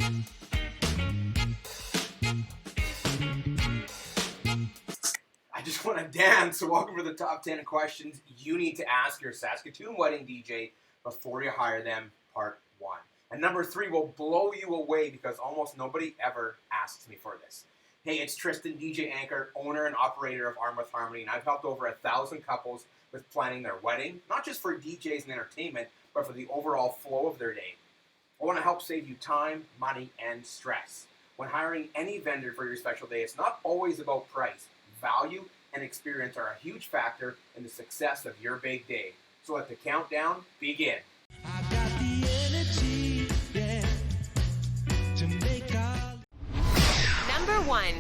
I just want to dance. So welcome to the top 10 questions you need to ask your Saskatoon wedding DJ before you hire them, part 1. And number 3 will blow you away because almost nobody ever asks me for this. Hey, it's Tristan, DJ anchor, owner and operator of Arm with Harmony, and I've helped over 1,000 couples with planning their wedding, not just for DJs and entertainment, but for the overall flow of their day. I want to help save you time, money, and stress. When hiring any vendor for your special day, it's not always about price. Value and experience are a huge factor in the success of your big day. So let the countdown begin. I got the energy, yeah, to make all... Number one.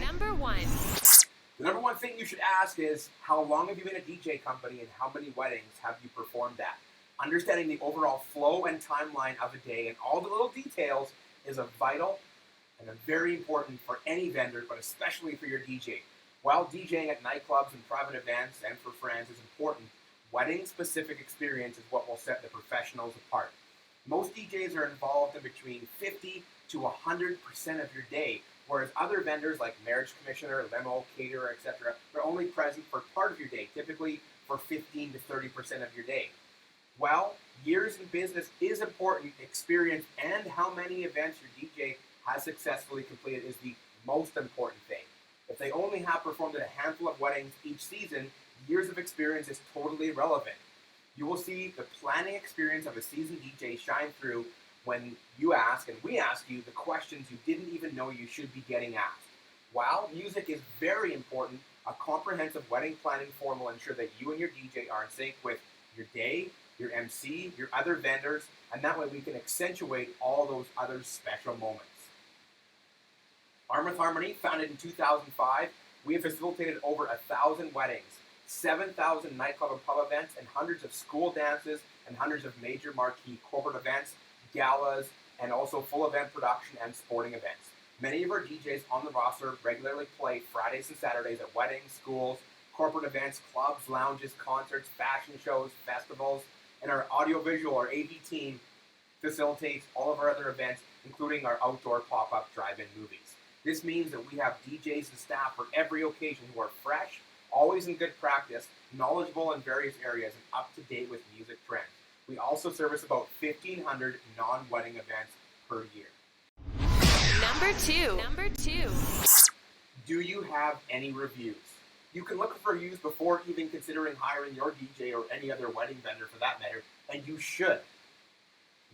The number one thing you should ask is, how long have you been a DJ company and how many weddings have you performed at? Understanding the overall flow and timeline of a day and all the little details is a vital and a very important for any vendor, but especially for your DJ. While DJing at nightclubs and private events and for friends is important, wedding-specific experience is what will set the professionals apart. Most DJs are involved in between 50 to 100% of your day, whereas other vendors like marriage commissioner, limo, caterer, etc. are only present for part of your day, typically for 15 to 30% of your day. While years in business is important, experience and how many events your DJ has successfully completed is the most important thing. If they only have performed at a handful of weddings each season, years of experience is totally irrelevant. You will see the planning experience of a seasoned DJ shine through when you ask, and we ask you, the questions you didn't even know you should be getting asked. While music is very important, a comprehensive wedding planning form will ensure that you and your DJ are in sync with your day, your MC, your other vendors, and that way we can accentuate all those other special moments. Arm with Harmony, founded in 2005, we have facilitated over 1,000 weddings, 7,000 nightclub and pub events, and hundreds of school dances, and hundreds of major marquee corporate events, galas, and also full event production and sporting events. Many of our DJs on the roster regularly play Fridays and Saturdays at weddings, schools, corporate events, clubs, lounges, concerts, fashion shows, festivals, and our audiovisual or AV team facilitates all of our other events, including our outdoor pop-up drive-in movies. This means that we have DJs and staff for every occasion who are fresh, always in good practice, knowledgeable in various areas, and up to date with music trends. We also service about 1,500 non-wedding events per year. Number two. Do you have any reviews? You can look for reviews before even considering hiring your DJ or any other wedding vendor for that matter, and you should.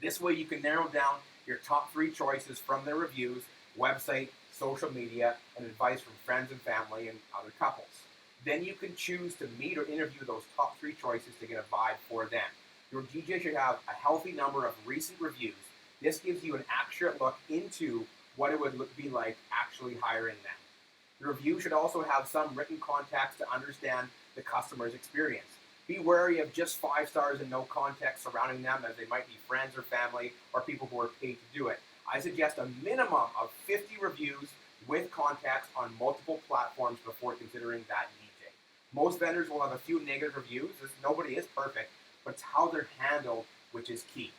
This way you can narrow down your top 3 choices from their reviews, website, social media, and advice from friends and family and other couples. Then you can choose to meet or interview those top 3 choices to get a vibe for them. Your DJ should have a healthy number of recent reviews. This gives you an accurate look into what it would be like actually hiring them. The review should also have some written context to understand the customer's experience. Be wary of just 5 stars and no context surrounding them, as they might be friends or family or people who are paid to do it. I suggest a minimum of 50 reviews with context on multiple platforms before considering that DJ. Most vendors will have a few negative reviews, as nobody is perfect, but it's how they're handled which is key.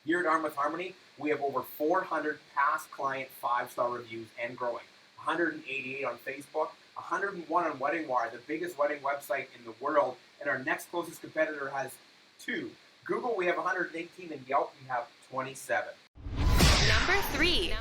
Here at Arm with Harmony, we have over 400 past client 5-star reviews and growing. 188 on Facebook, 101 on Wedding Wire, the biggest wedding website in the world, and our next closest competitor has 2. Google, we have 118, and Yelp, we have 27. Number three.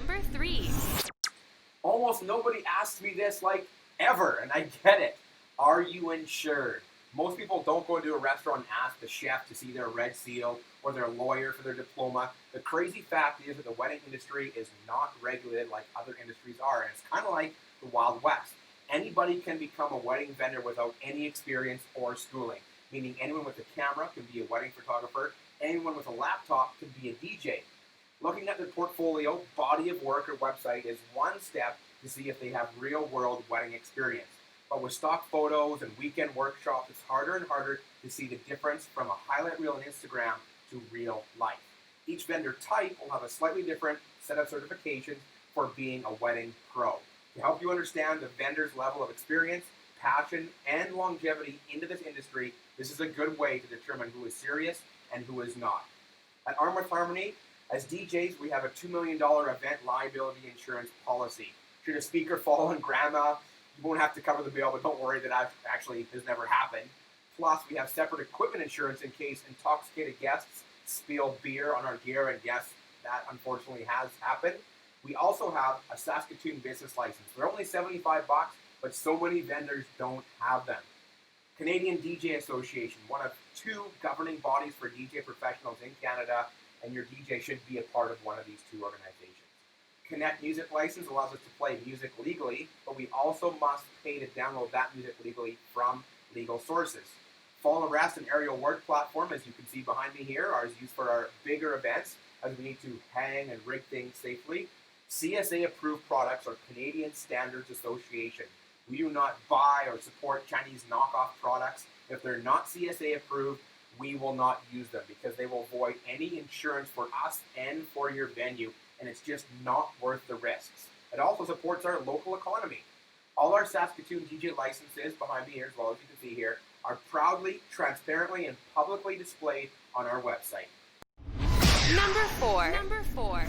Almost nobody asks me this, like, ever, and I get it. Are you insured? Most people don't go into a restaurant and ask the chef to see their red seal or their lawyer for their diploma. The crazy fact is that the wedding industry is not regulated like other industries are, and it's kind of like the Wild West. Anybody can become a wedding vendor without any experience or schooling, meaning anyone with a camera can be a wedding photographer, anyone with a laptop can be a DJ. Looking at their portfolio, body of work, or website is one step to see if they have real-world wedding experience. But with stock photos and weekend workshops, it's harder and harder to see the difference from a highlight reel on Instagram to real life. Each vendor type will have a slightly different set of certifications for being a wedding pro. To help you understand the vendor's level of experience, passion, and longevity into this industry, this is a good way to determine who is serious and who is not. At Arm with Harmony, As DJs, we have a $2 million event liability insurance policy. Should a speaker fall on grandma, you won't have to cover the bill, but don't worry, that actually has never happened. Plus, we have separate equipment insurance in case intoxicated guests spill beer on our gear, and yes, that unfortunately has happened. We also have a Saskatoon business license. They're only $75, but so many vendors don't have them. Canadian DJ Association, one of 2 governing bodies for DJ professionals in Canada, and your DJ should be a part of one of these 2 organizations. Connect Music License allows us to play music legally, but we also must pay to download that music legally from legal sources. Fall Arrest and aerial work platform, as you can see behind me here, are used for our bigger events, as we need to hang and rig things safely. CSA approved products are Canadian Standards Association. We do not buy or support Chinese knockoff products. If they're not CSA approved, we will not use them because they will void any insurance for us and for your venue, and it's just not worth the risks. It also supports our local economy. All our Saskatoon DJ licenses behind me here, as well as you can see here, are proudly, transparently, and publicly displayed on our website. Number 4.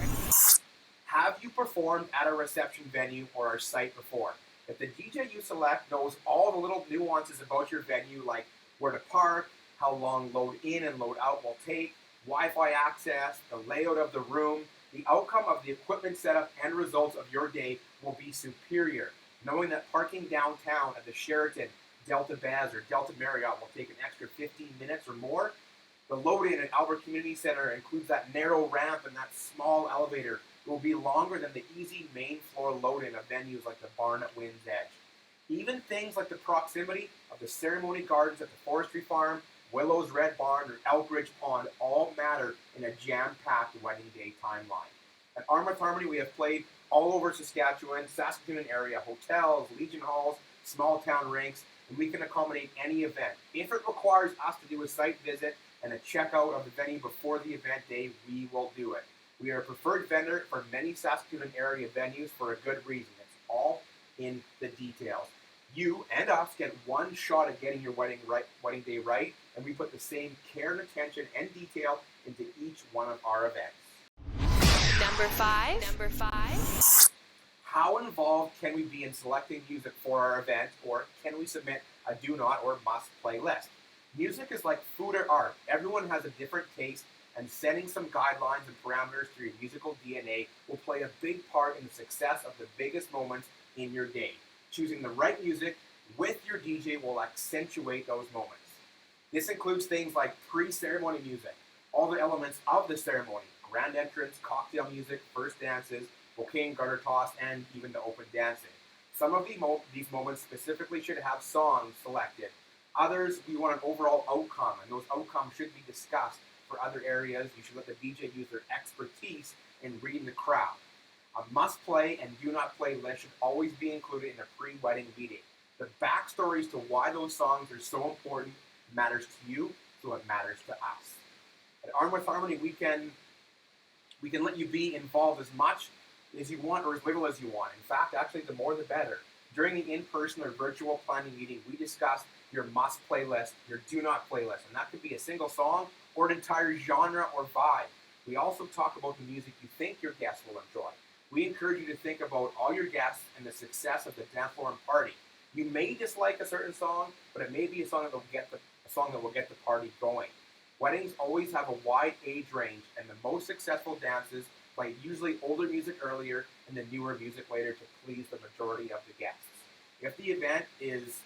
Have you performed at a reception venue or our site before? If the DJ you select knows all the little nuances about your venue, like where to park, how long load in and load out will take, Wi-Fi access, the layout of the room, the outcome of the equipment setup and results of your day will be superior. Knowing that parking downtown at the Sheraton, Delta Baz, or Delta Marriott will take an extra 15 minutes or more. The load-in at Albert Community Center includes that narrow ramp and that small elevator. It will be longer than the easy main floor load-in of venues like the Barn at Wind's Edge. Even things like the proximity of the ceremony gardens at the Forestry Farm, Willow's Red Barn, or Elk Ridge Pond all matter in a jam-packed wedding day timeline. At Armouth Harmony, we have played all over Saskatchewan, Saskatoon area, hotels, Legion halls, small town rinks, and we can accommodate any event. If it requires us to do a site visit and a checkout of the venue before the event day, we will do it. We are a preferred vendor for many Saskatoon area venues for a good reason. It's all in the details. You and us get one shot at getting your wedding day right, and we put the same care and attention and detail into each one of our events. Number 5. How involved can we be in selecting music for our event, or can we submit a do not or must play list? Music is like food or art. Everyone has a different taste, and setting some guidelines and parameters through your musical DNA will play a big part in the success of the biggest moments in your day. Choosing the right music with your DJ will accentuate those moments. This includes things like pre-ceremony music, all the elements of the ceremony, grand entrance, cocktail music, first dances, bouquet and garter toss, and even the open dancing. Some of these moments specifically should have songs selected. Others, we want an overall outcome, and those outcomes should be discussed. For other areas, you should let the DJ use their expertise in reading the crowd. A must-play and do-not-play list should always be included in a pre-wedding meeting. The backstories to why those songs are so important matters to you, so it matters to us. At Armouth Harmony, we can let you be involved as much as you want or as little as you want. In fact, actually, the more the better. During the in-person or virtual planning meeting, we discuss your must-play list, your do-not-play list, and that could be a single song or an entire genre or vibe. We also talk about the music you think your guests will enjoy. We encourage you to think about all your guests and the success of the dance floor and party. You may dislike a certain song, but it may be a song that will get the party going. Weddings always have a wide age range, and the most successful dances play usually older music earlier and the newer music later to please the majority of the guests. If the event is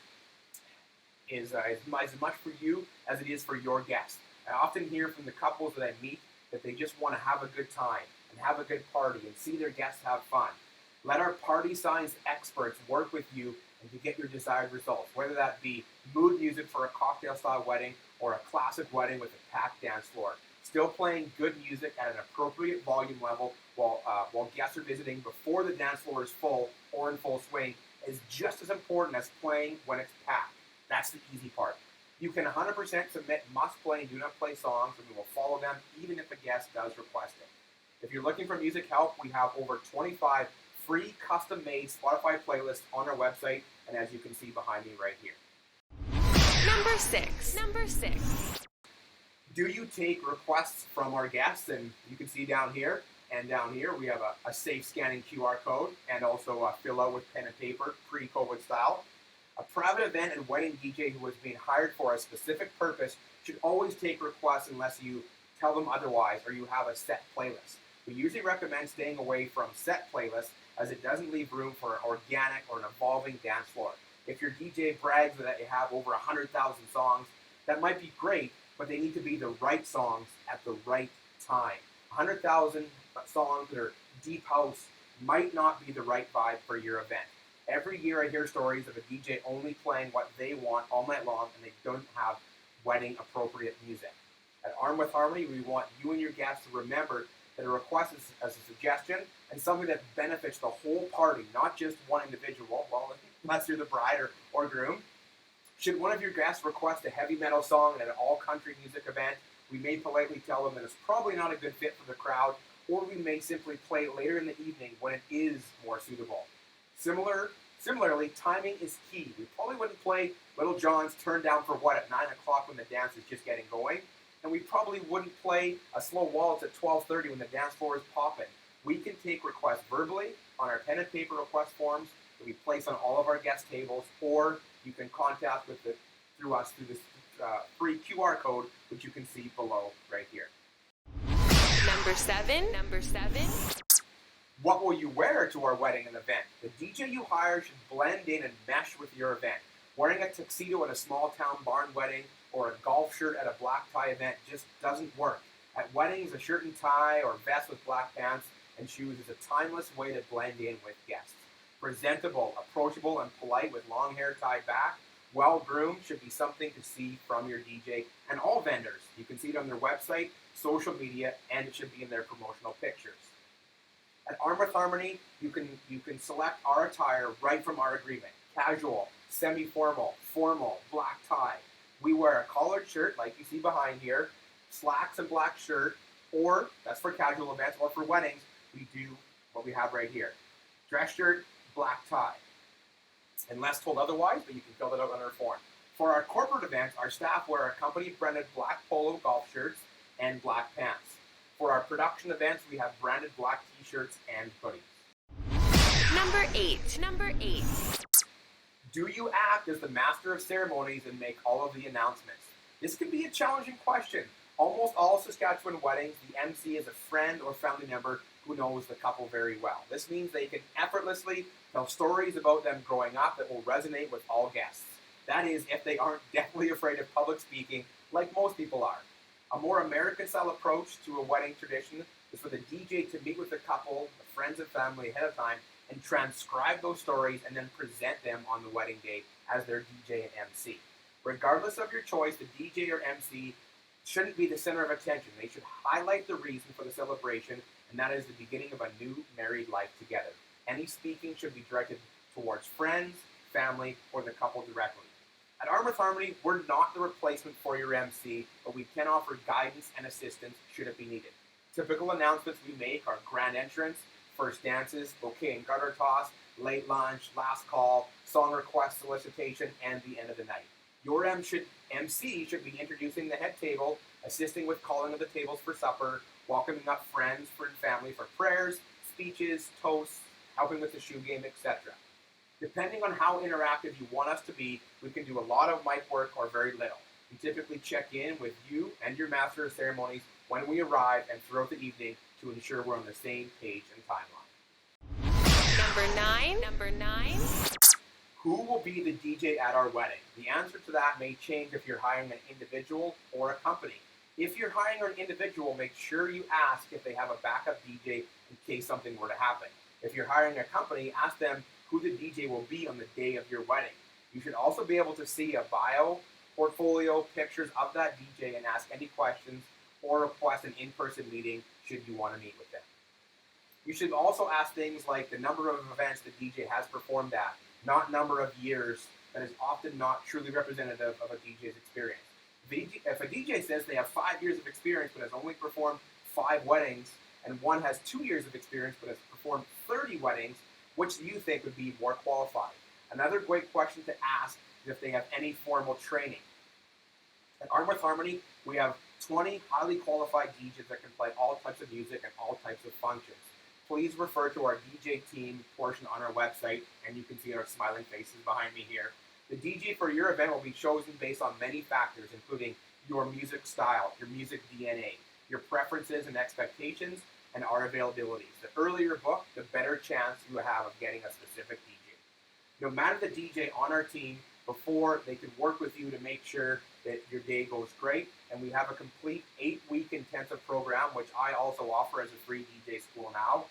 as much for you as it is for your guests. I often hear from the couples that I meet that they just want to have a good time and have a good party and see their guests have fun. Let our party science experts work with you and to get your desired results, whether that be mood music for a cocktail-style wedding or a classic wedding with a packed dance floor. Still playing good music at an appropriate volume level while guests are visiting before the dance floor is full or in full swing is just as important as playing when it's packed. That's the easy part. You can 100% submit must-play and do-not-play songs, and we will follow them even if a guest does request it. If you're looking for music help, we have over 25 free custom-made Spotify playlists on our website, and as you can see behind me right here. Number 6. Do you take requests from our guests? And you can see down here and down here, we have a safe scanning QR code and also a fill out with pen and paper, pre-COVID style. A private event and wedding DJ who is being hired for a specific purpose should always take requests unless you tell them otherwise or you have a set playlist. We usually recommend staying away from set playlists as it doesn't leave room for an organic or an evolving dance floor. If your DJ brags that you have over 100,000 songs, that might be great, but they need to be the right songs at the right time. 100,000 songs that are deep house might not be the right vibe for your event. Every year I hear stories of a DJ only playing what they want all night long and they don't have wedding appropriate music. At Arm with Harmony, we want you and your guests to remember that a request is as a suggestion and something that benefits the whole party, not just one individual, well, unless you're the bride or groom. Should one of your guests request a heavy metal song at an all-country music event, we may politely tell them that it's probably not a good fit for the crowd, or we may simply play it later in the evening when it is more suitable. Similarly, timing is key. We probably wouldn't play Little John's Turn Down for What at 9 o'clock when the dance is just getting going, and we probably wouldn't play a slow waltz at 12:30 when the dance floor is popping. We can take requests verbally on our pen and paper request forms that we place on all of our guest tables, or you can contact through us through this free QR code, which you can see below right here. Number seven. What will you wear to our wedding and event? The DJ you hire should blend in and mesh with your event. Wearing a tuxedo at a small town barn wedding or a golf shirt at a black tie event just doesn't work. At weddings, a shirt and tie or vest with black pants and shoes is a timeless way to blend in with guests. Presentable, approachable, and polite with long hair tied back, well-groomed should be something to see from your DJ and all vendors. You can see it on their website, social media, and it should be in their promotional pictures. At Arm with Harmony, you can select our attire right from our agreement. Casual, semi-formal, formal, black tie. We wear a collared shirt like you see behind here, slacks and black shirt, or that's for casual events, or for weddings, we do what we have right here. Dress shirt, black tie. Unless told otherwise, but you can fill that out on our form. For our corporate events, our staff wear our company-branded black polo golf shirts and black pants. For our production events, we have branded black t-shirts and hoodies. Number eight. Do you act as the Master of Ceremonies and make all of the announcements? This can be a challenging question. Almost all Saskatchewan weddings, the MC is a friend or family member who knows the couple very well. This means they can effortlessly tell stories about them growing up that will resonate with all guests. That is, if they aren't deathly afraid of public speaking like most people are. A more American-style approach to a wedding tradition is for the DJ to meet with the couple, the friends and family ahead of time, and transcribe those stories and then present them on the wedding day as their DJ and MC. Regardless of your choice, the DJ or MC shouldn't be the center of attention. They should highlight the reason for the celebration, and that is the beginning of a new married life together. Any speaking should be directed towards friends, family, or the couple directly. At Arm with Harmony, we're not the replacement for your MC, but we can offer guidance and assistance should it be needed. Typical announcements we make are grand entrance, first dances, bouquet and garter toss, late lunch, last call, song request solicitation, and the end of the night. Your MC should be introducing the head table, assisting with calling of the tables for supper, welcoming up friends and family for prayers, speeches, toasts, helping with the shoe game, etc. Depending on how interactive you want us to be, we can do a lot of mic work or very little. We typically check in with you and your Master of Ceremonies when we arrive and throughout the evening to ensure we're on the same page and timeline. Number nine. Who will be the DJ at our wedding? The answer to that may change if you're hiring an individual or a company. If you're hiring an individual, make sure you ask if they have a backup DJ in case something were to happen. If you're hiring a company, ask them who the DJ will be on the day of your wedding. You should also be able to see a bio, portfolio, pictures of that DJ and ask any questions or request an in-person meeting should you want to meet with them. You should also ask things like the number of events the DJ has performed at, not number of years. That is often not truly representative of a DJ's experience. If a DJ says they have 5 years of experience but has only performed 5 weddings, and one has 2 years of experience but has performed 30 weddings, which do you think would be more qualified? Another great question to ask is if they have any formal training. At Arm with Harmony, we have 20 highly qualified DJs that can play all types of music and all types of functions. Please refer to our DJ team portion on our website, and you can see our smiling faces behind me here. The DJ for your event will be chosen based on many factors, including your music style, your music DNA, your preferences and expectations, and our availabilities. The earlier booked, the better chance you have of getting a specific DJ. No matter the DJ on our team, before they can work with you to make sure that your day goes great, and we have a complete 8-week intensive program, which I also offer as a free DJ school now.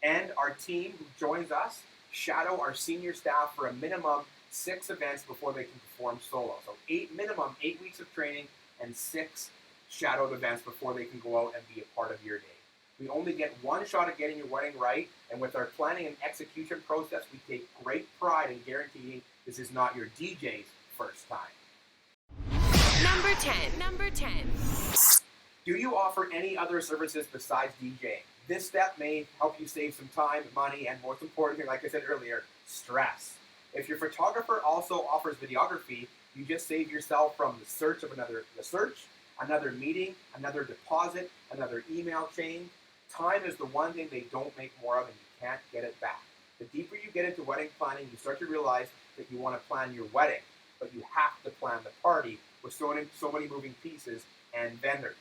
And our team who joins us shadow our senior staff for a minimum 6 events before they can perform solo. So minimum 8 weeks of training and 6 shadowed events before they can go out and be a part of your day. We only get one shot at getting your wedding right, and with our planning and execution process, we take great pride in guaranteeing this is not your DJ's first time. Number 10. Number 10. Do you offer any other services besides DJing? This step may help you save some time, money, and most importantly, like I said earlier, stress. If your photographer also offers videography, you just save yourself from the search, another meeting, another deposit, another email chain. Time is the one thing they don't make more of, and you can't get it back. The deeper you get into wedding planning, you start to realize that you want to plan your wedding, but you have to plan the party with so many moving pieces and vendors.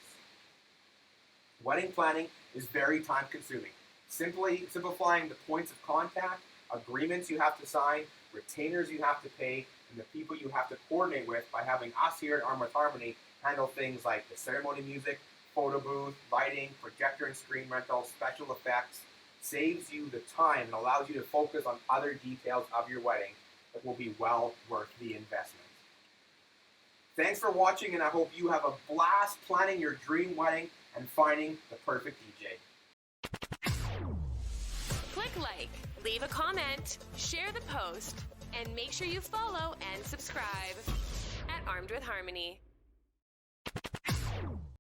Wedding planning is very time consuming. Simplifying the points of contact, agreements you have to sign, retainers you have to pay, and the people you have to coordinate with by having us here at Armed with Harmony handle things like the ceremony music, photo booth, lighting, projector and screen rental, special effects, saves you the time and allows you to focus on other details of your wedding that will be well worth the investment. Thanks for watching, and I hope you have a blast planning your dream wedding and finding the perfect DJ. Click like, leave a comment, share the post, and make sure you follow and subscribe at Armed with Harmony.